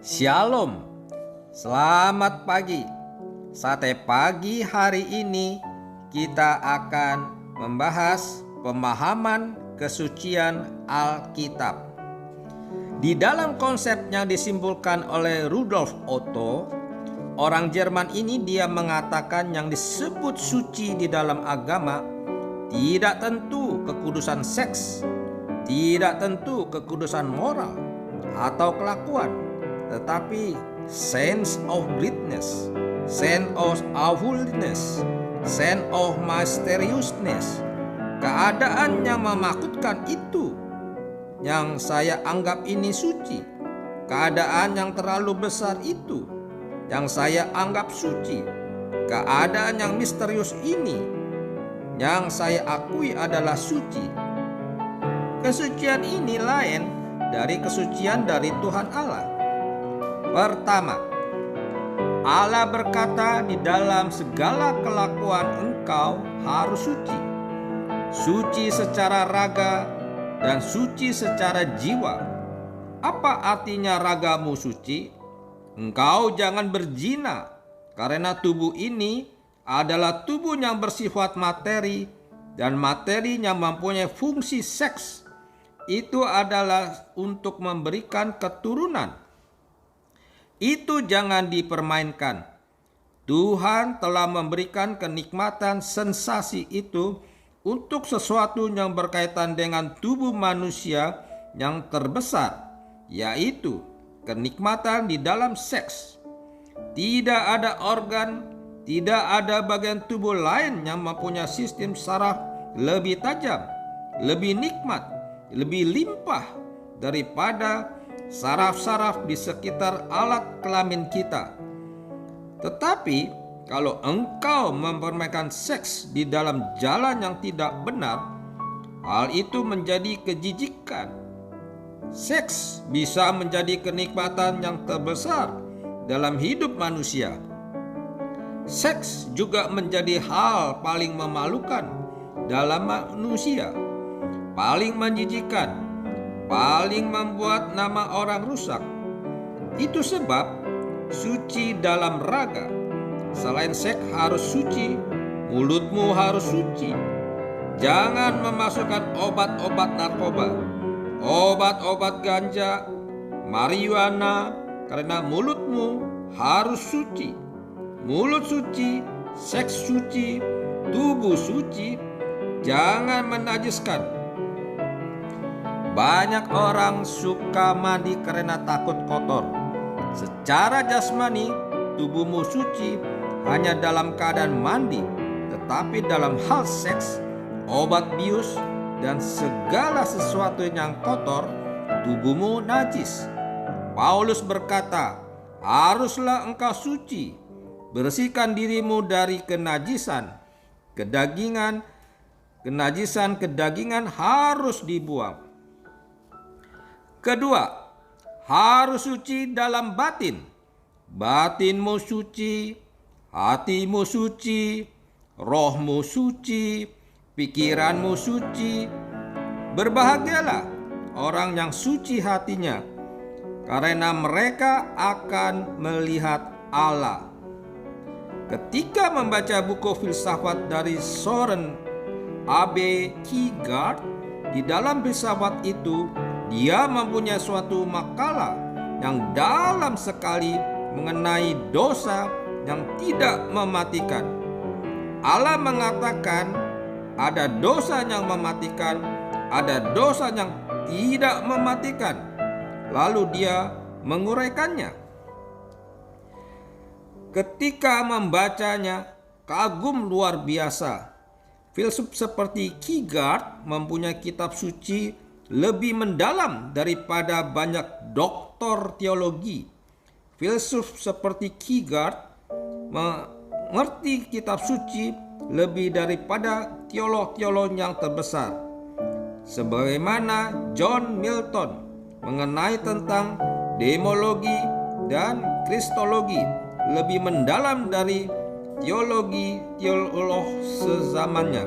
Shalom, selamat pagi. Sate pagi hari ini kita akan membahas pemahaman kesucian Alkitab. Di dalam konsepnya disimpulkan oleh Rudolf Otto, orang Jerman ini dia mengatakan yang disebut suci di dalam agama tidak tentu kekudusan seks, tidak tentu kekudusan moral atau kelakuan, tetapi sense of greatness, sense of holiness, sense of mysteriousness. Keadaan yang memakutkan itu yang saya anggap ini suci. Keadaan yang terlalu besar itu yang saya anggap suci. Keadaan yang misterius ini yang saya akui adalah suci. Kesucian ini lain dari kesucian dari Tuhan Allah. Pertama, Allah berkata di dalam segala kelakuan engkau harus suci. Suci secara raga dan suci secara jiwa. Apa artinya ragamu suci? Engkau jangan berzina, karena tubuh ini adalah tubuh yang bersifat materi dan materinya mempunyai fungsi seks. Itu adalah untuk memberikan keturunan. Itu jangan dipermainkan. Tuhan telah memberikan kenikmatan sensasi itu untuk sesuatu yang berkaitan dengan tubuh manusia yang terbesar, yaitu kenikmatan di dalam seks. Tidak ada organ, tidak ada bagian tubuh lain yang mempunyai sistem saraf lebih tajam, lebih nikmat, lebih limpah daripada saraf-saraf di sekitar alat kelamin kita. Tetapi kalau engkau mempermainkan seks di dalam jalan yang tidak benar, hal itu menjadi kejijikan. Seks bisa menjadi kenikmatan yang terbesar dalam hidup manusia. Seks juga menjadi hal paling memalukan dalam manusia, paling menjijikan, paling membuat nama orang rusak. Itu sebab suci dalam raga. Selain seks harus suci, mulutmu harus suci. Jangan memasukkan obat-obat narkoba, obat-obat ganja, marijuana, karena mulutmu harus suci. Mulut suci, seks suci, tubuh suci. Jangan menajiskan. Banyak orang suka mandi karena takut kotor. Secara jasmani, tubuhmu suci hanya dalam keadaan mandi, tetapi dalam hal seks, obat bius, dan segala sesuatu yang kotor, tubuhmu najis. Paulus berkata, haruslah engkau suci, bersihkan dirimu dari kenajisan. Kenajisan kedagingan harus dibuang. Kedua, harus suci dalam batin. Batinmu suci, hatimu suci, rohmu suci, pikiranmu suci. Berbahagialah orang yang suci hatinya, karena mereka akan melihat Allah. Ketika membaca buku filsafat dari Søren A.B. Kierkegaard, di dalam filsafat itu dia mempunyai suatu makalah yang dalam sekali mengenai dosa yang tidak mematikan. Allah mengatakan ada dosa yang mematikan, ada dosa yang tidak mematikan. Lalu dia menguraikannya. Ketika membacanya, kagum luar biasa. Filsuf seperti Kierkegaard mempunyai kitab suci lebih mendalam daripada banyak doktor teologi. Filsuf seperti Kierkegaard mengerti kitab suci lebih daripada teolog-teolog yang terbesar. Sebagaimana John Milton mengenai tentang demologi dan kristologi lebih mendalam dari teolog sezamannya.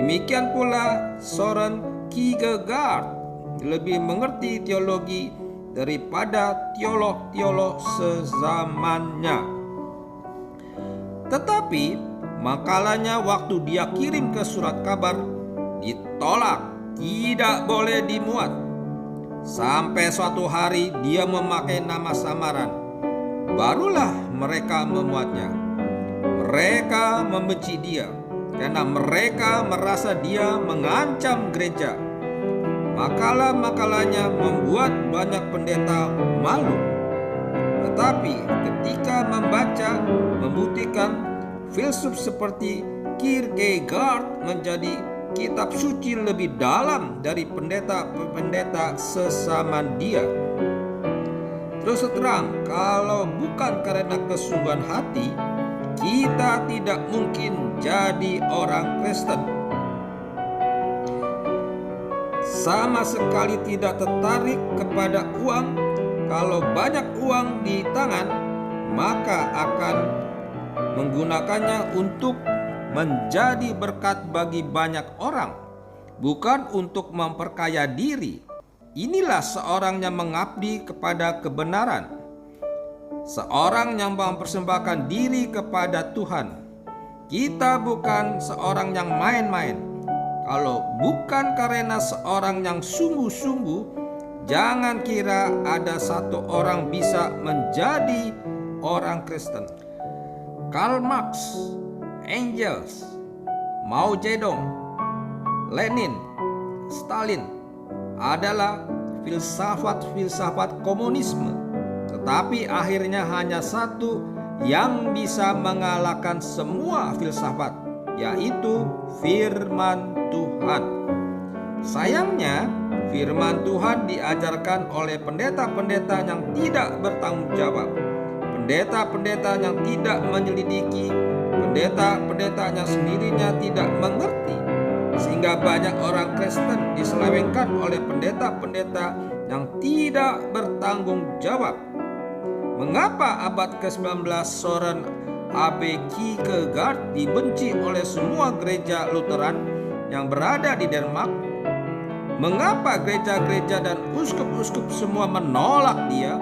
Demikian pula Søren Kierkegaard lebih mengerti teologi daripada teolog-teolog sezamannya. Tetapi makalahnya waktu dia kirim ke surat kabar ditolak, tidak boleh dimuat. Sampai suatu hari dia memakai nama samaran, barulah mereka memuatnya. Mereka membenci dia karena mereka merasa dia mengancam gereja. Makalah-makalahnya membuat banyak pendeta malu. Tetapi ketika membaca, membuktikan filsuf seperti Kierkegaard menjadi kitab suci lebih dalam dari pendeta-pendeta sesaman dia. Terus terang, kalau bukan karena kesungguhan hati, kita tidak mungkin jadi orang Kristen. Sama sekali tidak tertarik kepada uang. Kalau banyak uang di tangan, maka akan menggunakannya untuk menjadi berkat bagi banyak orang, bukan untuk memperkaya diri. Inilah seorang yang mengabdi kepada kebenaran, seorang yang mempersembahkan diri kepada Tuhan. Kita bukan seorang yang main-main. Kalau bukan karena seorang yang sungguh-sungguh, jangan kira ada satu orang bisa menjadi orang Kristen. Karl Marx, Engels, Mao Zedong, Lenin, Stalin adalah filsafat-filsafat komunisme. Tetapi akhirnya hanya satu yang bisa mengalahkan semua filsafat, yaitu firman Tuhan. Sayangnya, firman Tuhan diajarkan oleh pendeta-pendeta yang tidak bertanggung jawab, pendeta-pendeta yang tidak menyelidiki, pendeta-pendeta yang sendirinya tidak mengerti, sehingga banyak orang Kristen diselewengkan oleh pendeta-pendeta yang tidak bertanggung jawab. Mengapa abad ke-19 Soren A.B. Kierkegaard dibenci oleh semua gereja Lutheran yang berada di Denmark? Mengapa gereja-gereja dan uskup-uskup semua menolak dia?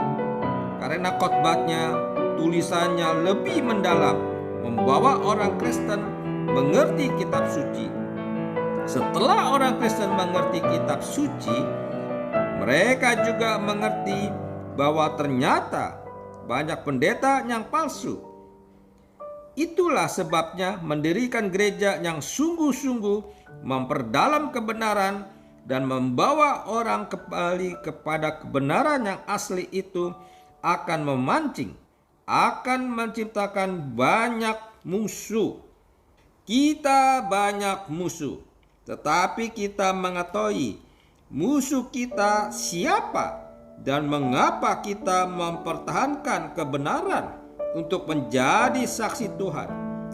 Karena khotbahnya, tulisannya lebih mendalam, membawa orang Kristen mengerti kitab suci. Setelah orang Kristen mengerti kitab suci, mereka juga mengerti bahwa ternyata banyak pendeta yang palsu. Itulah sebabnya mendirikan gereja yang sungguh-sungguh memperdalam kebenaran dan membawa orang kembali kepada kebenaran yang asli itu akan memancing, akan menciptakan banyak musuh. Kita banyak musuh, tetapi kita mengetahui musuh kita siapa dan mengapa kita mempertahankan kebenaran untuk menjadi saksi Tuhan,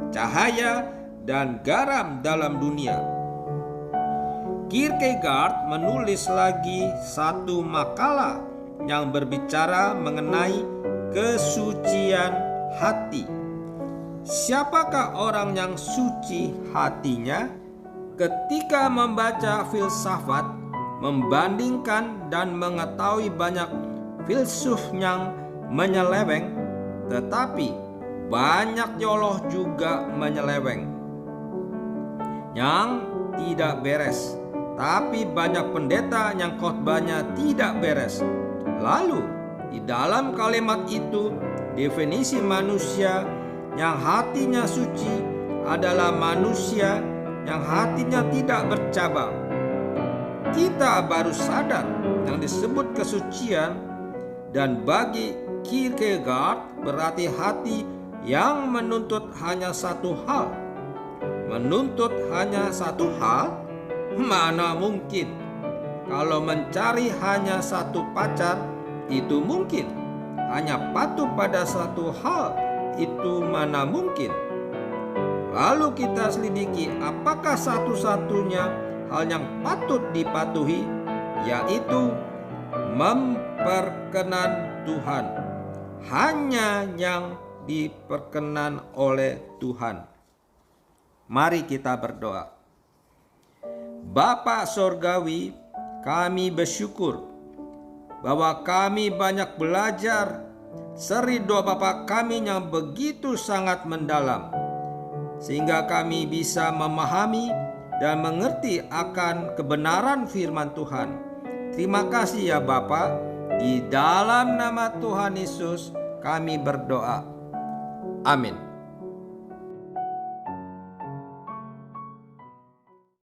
cahaya dan garam dalam dunia. Kierkegaard menulis lagi satu makalah yang berbicara mengenai kesucian hati. Siapakah orang yang suci hatinya? Ketika membaca filsafat, membandingkan dan mengetahui banyak filsuf yang menyeleweng, tetapi banyak teolog juga menyeleweng yang tidak beres. Tapi banyak pendeta yang khotbahnya tidak beres. Lalu di dalam kalimat itu, definisi manusia yang hatinya suci adalah manusia yang hatinya tidak bercabang. Kita baru sadar yang disebut kesucian, dan bagi Kierkegaard berarti hati yang menuntut hanya satu hal. Menuntut hanya satu hal? Mana mungkin. Kalau mencari hanya satu pacar, itu mungkin. Hanya patuh pada satu hal, itu mana mungkin. Lalu kita selidiki apakah satu-satunya hal yang patut dipatuhi, yaitu memperkenan Tuhan. Hanya yang diperkenan oleh Tuhan. Mari kita berdoa. Bapa Sorgawi, kami bersyukur bahwa kami banyak belajar seri doa Bapa kami yang begitu sangat mendalam, sehingga kami bisa memahami dan mengerti akan kebenaran firman Tuhan. Terima kasih ya Bapa, di dalam nama Tuhan Yesus kami berdoa. Amin.